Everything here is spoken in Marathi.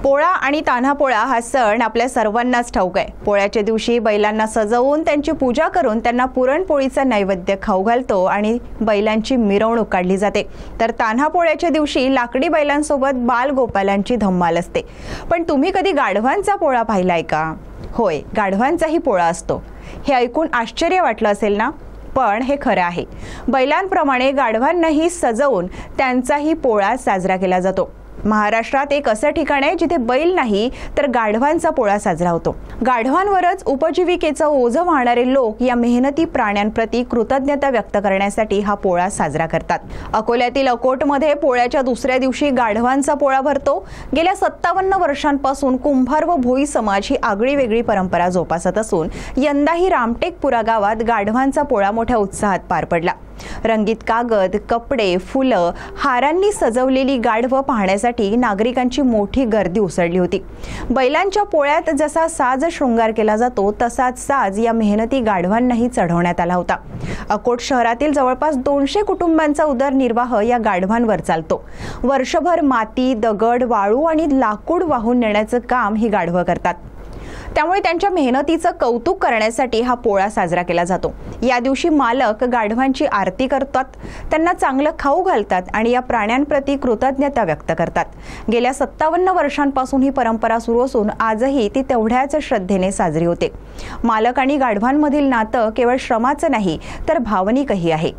पोळा आणि तान्हा पोळा हा सण आपल्या सर्वांनाच ठाऊक आहे। पोळ्याच्या दिवशी बैलांना सजवून त्यांची पूजा करून त्यांना पुरणपोळीचा नैवेद्य खाऊ घालतो आणि बैलांची मिरवणूक काढली जाते। तर तान्हा पोळ्याच्या दिवशी लाकडी बैलांसोबत बालगोपालांची धम्माल असते। पण तुम्ही कधी गाढवांचा पोळा पाहिलाय का? होय, गाढवांचाही पोळा असतो। हे ऐकून आश्चर्य वाटलं असेल ना? पण हे खरं आहे। बैलांप्रमाणे गाढवांनाही सजवून त्यांचाही पोळा साजरा केला जातो। महाराष्ट्रात एक असं ठिकाण आहे जिथे बैल नाही तर गाढवांचा पोळा साजरा होतो। गाढवांवरच उपजीविकेचं ओझं वाहणारे लोक या मेहनती प्राण्यांप्रती कृतज्ञता व्यक्त करण्यासाठी हा पोळा साजरा करतात। अकोल्यातील अकोटमध्ये पोळ्याच्या दुसऱ्या दिवशी गाढवांचा पोळा भरतो। गेल्या 57 वर्षांपासून कुंभार व भोई समाज ही आगळी वेगळी परंपरा जोपासत असून यंदाही रामटेकपुरा गावात गाढवांचा पोळा मोठ्या उत्साहात पार पडला। रंगीत कागद, कपडे, फुलं, हारांनी सजवलेली गाढवं पाहण्यासाठी नागरिकांची मोठी गर्दी उसळली होती। बैलांच्या पोळ्यात जसा साज शृंगार केला जातो तसाच साज या मेहनती गाढवांनाही चढवण्यात आला होता। अकोट शहरातील जवळपास 200 कुटुंबांचा उदरनिर्वाह या गाढवांवर चालतो। वर्षभर माती, दगड, वाळू आणि लाकूड वाहून नेण्याचं काम ही गाढवं करतात। त्यामुळे त्यांच्या मेहनतीचं कौतुक करण्यासाठी हा पोळा साजरा केला जातो। या दिवशी मालक गाढवांची आरती करतात, त्यांना चांगलं खाऊ घालतात आणि या प्राण्यांप्रती कृतज्ञता व्यक्त करतात। गेल्या 57 वर्षांपासून ही परंपरा सुरू असून आजही ती तेवढ्याच श्रद्धेने साजरी होते। मालक आणि गाढवांमधील नातं केवळ श्रमाचं नाही तर भावनिकही आहे।